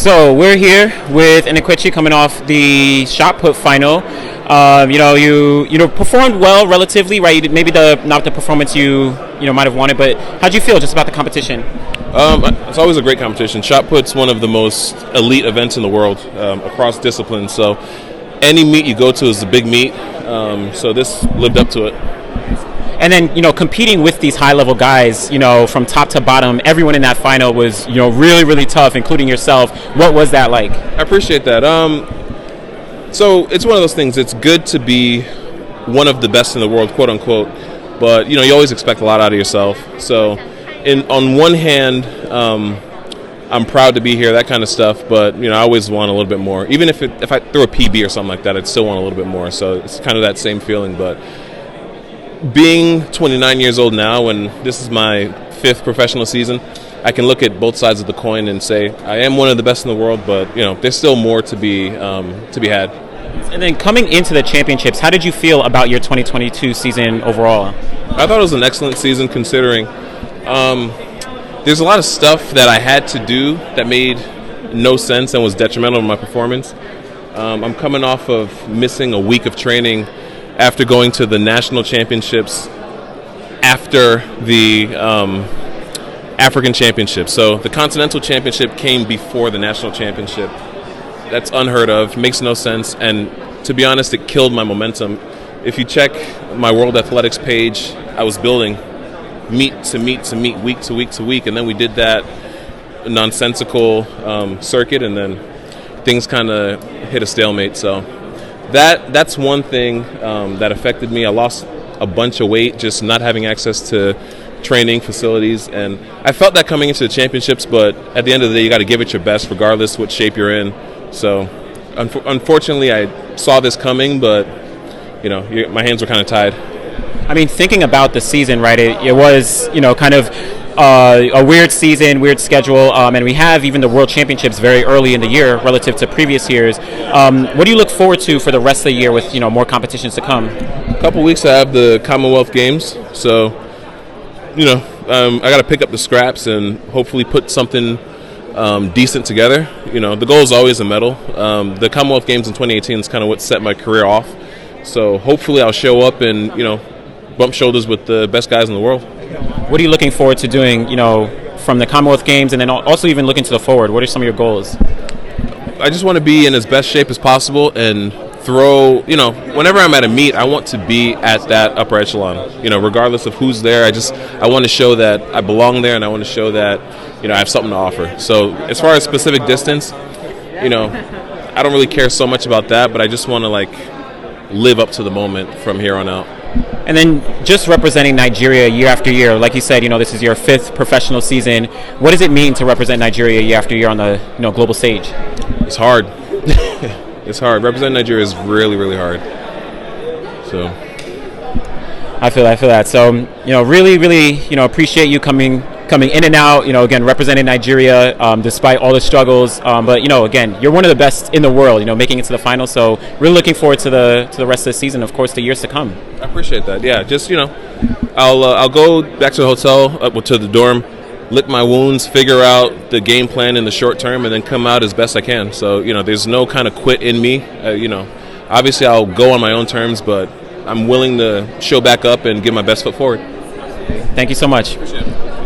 So we're here with Enekwechi coming off the shot put final. You performed well relatively, right? Maybe not the performance you might have wanted, but how'd you feel just about the competition? It's always a great competition. Shot put's one of the most elite events in the world across disciplines. So any meet you go to is a big meet. So this lived up to it. And then, competing with these high-level guys, from top to bottom, everyone in that final was, really, really tough, including yourself. What was that like? I appreciate that. So it's one of those things. It's good to be one of the best in the world, quote unquote. But you always expect a lot out of yourself. So, on one hand, I'm proud to be here, that kind of stuff. But I always want a little bit more. Even if I throw a PB or something like that, I'd still want a little bit more. So it's kind of that same feeling. But being 29 years old now, and this is my 5th professional season, I can look at both sides of the coin and say I am one of the best in the world, but there's still more to be had. And then coming into the championships, how did you feel about your 2022 season overall? I thought it was an excellent season, considering there's a lot of stuff that I had to do that made no sense and was detrimental to my performance. I'm coming off of missing a week of training after going to the national championships after the African championship. So the continental championship came before the national championship. That's unheard of, makes no sense, and to be honest, it killed my momentum. If you check my World Athletics page, I was building meet to meet to meet, week to week to week, and then we did that nonsensical circuit, and then things kind of hit a stalemate. So that's one thing that affected me. I lost a bunch of weight just not having access to training facilities, and I felt that coming into the championships, but at the end of the day, you got to give it your best regardless what shape you're in. So unfortunately, I saw this coming, but my hands were kind of tied. I mean, thinking about the season, right, it was kind of a weird season, weird schedule, and we have even the World Championships very early in the year relative to previous years. What do you look forward to for the rest of the year with more competitions to come? A couple weeks I have the Commonwealth Games, so I got to pick up the scraps and hopefully put something decent together. The goal is always a medal. The Commonwealth Games in 2018 is kind of what set my career off, so hopefully I'll show up and bump shoulders with the best guys in the world. What are you looking forward to doing, from the Commonwealth Games, and then also even looking to the forward? What are some of your goals? I just want to be in as best shape as possible and throw, whenever I'm at a meet, I want to be at that upper echelon, regardless of who's there. I want to show that I belong there, and I want to show that, I have something to offer. So as far as specific distance, I don't really care so much about that, but I just want to live up to the moment from here on out. And then just representing Nigeria year after year, like you said, this is your 5th professional season. What does it mean to represent Nigeria year after year on the global stage? It's hard. It's hard. Representing Nigeria is really, really hard. So I feel that. So really, really appreciate you coming in and out. Again, representing Nigeria despite all the struggles. But again, you're one of the best in the world. Making it to the final. So really looking forward to the rest of the season. Of course, the years to come. I appreciate that. Yeah, just I'll go back to the hotel, to the dorm, lick my wounds, figure out the game plan in the short term, and then come out as best I can. So there's no kind of quit in me. Obviously I'll go on my own terms, but I'm willing to show back up and give my best foot forward. Thank you so much. Appreciate it.